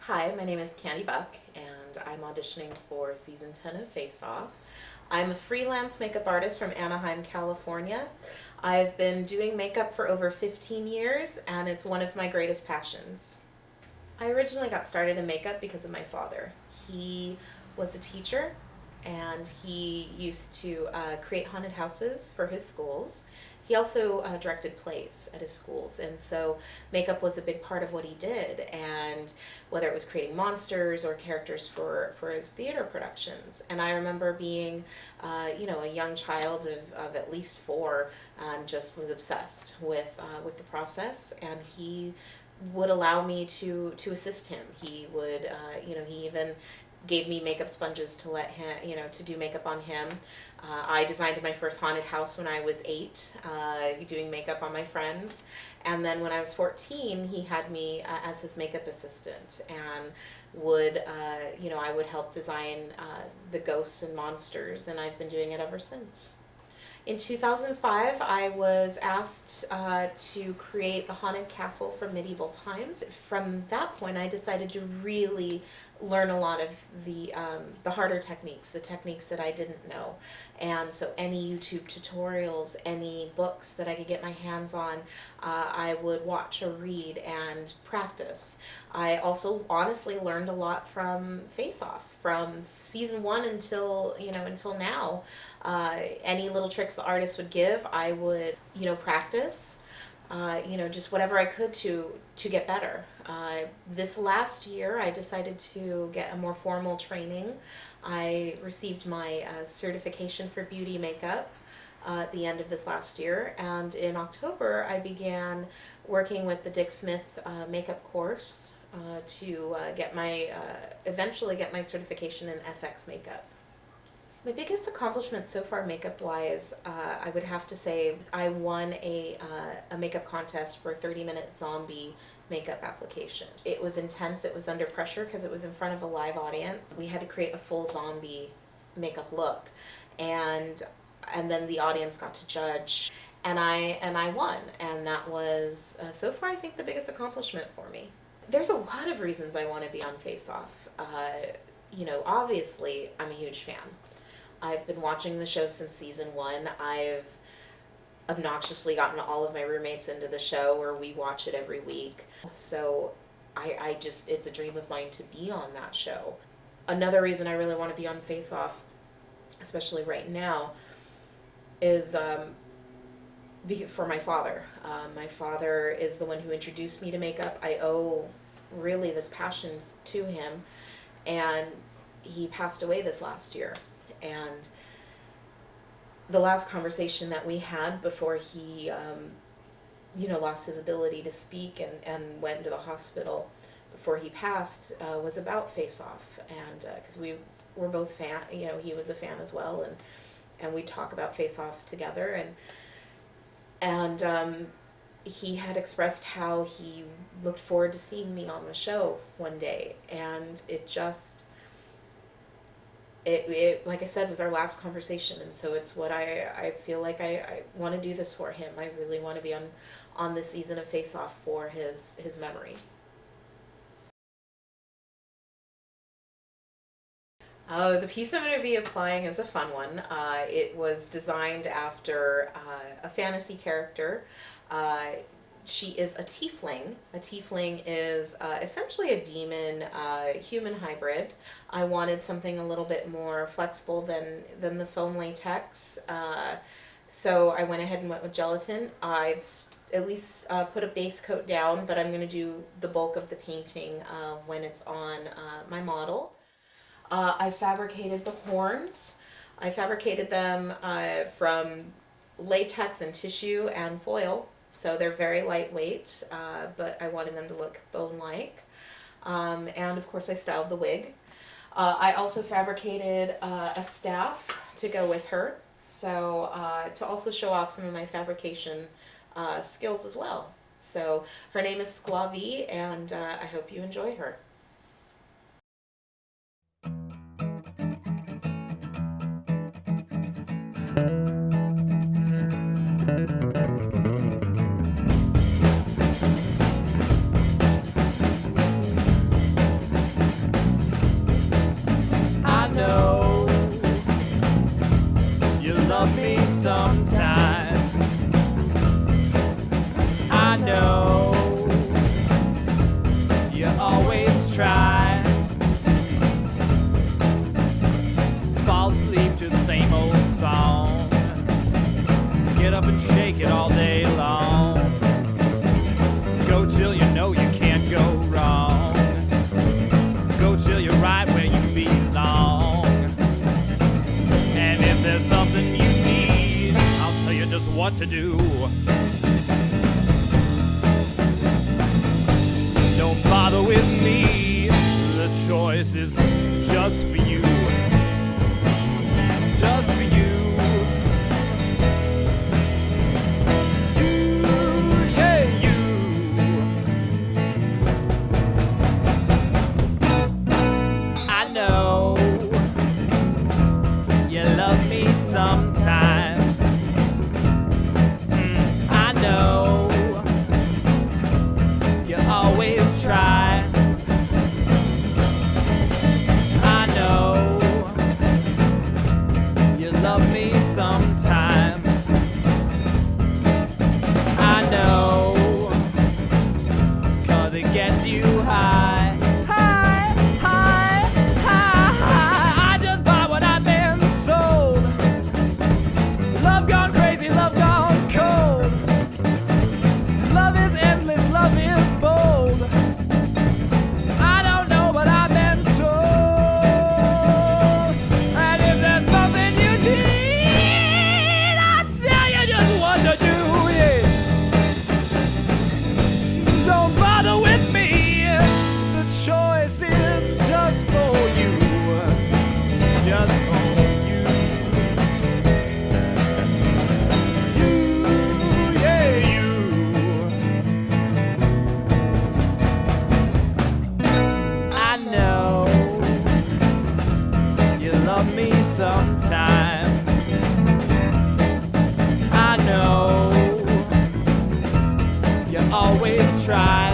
Hi, my name is Candy Buck, and I'm auditioning for season 10 of Face Off. I'm a freelance makeup artist from Anaheim, California. I've been doing makeup for over 15 years, and it's one of my greatest passions. I originally got started in makeup because of my father. He was a teacher, and he used to create haunted houses for his schools. He also directed plays at his schools, and so makeup was a big part of what he did. And whether it was creating monsters or characters for his theater productions. And I remember being, a young child of at least 4, and just was obsessed with the process. And he would allow me to assist him. He would, he even gave me makeup sponges to let him, to do makeup on him. I designed my first haunted house when I was 8, doing makeup on my friends. And then when I was 14, he had me as his makeup assistant, and I would help design the ghosts and monsters, and I've been doing it ever since. In 2005, I was asked to create the haunted castle from medieval times. From that point, I decided to really learn a lot of the harder techniques, the techniques that I didn't know. And so any YouTube tutorials, any books that I could get my hands on, I would watch or read and practice. I also honestly learned a lot from Face Off, from season 1 until now. Any little tricks the artist would give, I would practice. Just whatever I could to get better. This last year, I decided to get a more formal training. I received my certification for beauty makeup at the end of this last year, and in October, I began working with the Dick Smith makeup course to eventually get my certification in FX makeup. My biggest accomplishment so far makeup-wise, I would have to say I won a makeup contest for a 30-minute zombie makeup application. It was intense, it was under pressure because it was in front of a live audience. We had to create a full zombie makeup look, and then the audience got to judge, and I won, and that was so far I think the biggest accomplishment for me. There's a lot of reasons I want to be on Face Off. Obviously I'm a huge fan. I've been watching the show since season 1. I've obnoxiously gotten all of my roommates into the show, where we watch it every week. So it's a dream of mine to be on that show. Another reason I really want to be on Face Off, especially right now, is for my father. My father is the one who introduced me to makeup. I owe really this passion to him, and he passed away this last year. And the last conversation that we had before he, lost his ability to speak and went into the hospital before he passed, was about Face Off. And because we were both fan, he was a fan as well, and we talk about Face Off together. And he had expressed how he looked forward to seeing me on the show one day, and it like I said, was our last conversation, and so it's what I feel like I want to do this for him. I really want to be on this season of Face Off for his memory. Oh, the piece I'm going to be applying is a fun one. It was designed after a fantasy character. She is a Tiefling. A Tiefling is essentially a demon human hybrid. I wanted something a little bit more flexible than the foam latex. So I went ahead and went with gelatin. I've at least put a base coat down, but I'm going to do the bulk of the painting when it's on my model. I fabricated the horns. I fabricated them from latex and tissue and foil. So they're very lightweight, but I wanted them to look bone-like. And of course I styled the wig. I also fabricated a staff to go with her, so to also show off some of my fabrication skills as well. So her name is Sclabee, and I hope you enjoy her. what to do. Don't bother with me, the choice is just for you. Just for you. Sometimes I know you always try. I know you love me sometimes. I know, 'cause it gets you high. Sometimes I know you always try.